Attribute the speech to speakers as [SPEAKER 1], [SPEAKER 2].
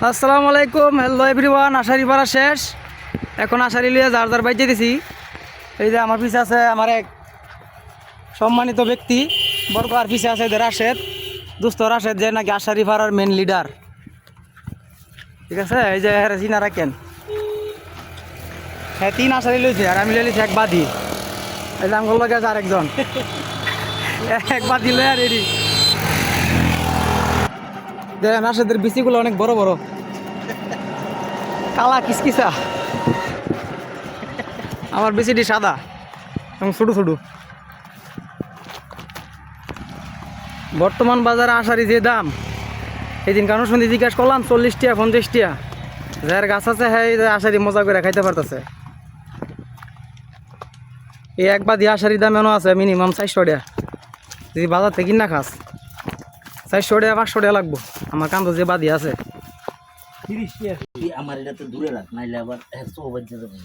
[SPEAKER 1] আসসালামু আলাইকুম, hello everyone. আশারি পাড়া শেষ, এখন আশারি লিয়ে যার যার বাইতে দিছি। এই যে আমার পিছে আছে আমার এক সম্মানিত ব্যক্তি বর্গ, আর পিছে আছে রাশেদ, দুস্থ রাশেদ, যে নাকি আশারি পাড়ার মেন লিডার। ঠিক আছে, এই যে চিনা রাখেন। হ্যাঁ, 3 আশারি লইছে আর আমি লইছি এক বাদি। এই যে আমগুলো গেছে আরেকজন এক বাদি লই আর রেডি। দেখেন রাশেদের বিচিগুলো অনেক বড় বড়, কালা কিসকিসা। আমার বিচিটি সাদা এবং ছোটো ছোটো। বর্তমান বাজারে আশারি যে দাম, এই দিন কারণ শুনে জিজ্ঞাসা করলাম 40 টাকা 50 টাকা। যার গাছ আছে হ্যাঁ, আশারি মজা করে খাইতে পারতেছে। এই এক বাদি আশারি দাম এমন আছে মিনিমাম 400 টাকা। যদি বাজার থেকে কিনা খাস 400 টাকা 500 টাকা লাগবো। আমার কান্দ যে বাদি আছে
[SPEAKER 2] 30 টাকা। আমার এটা তো দূরে রাখ, নাইলে আবার 100 বাজে যাবে।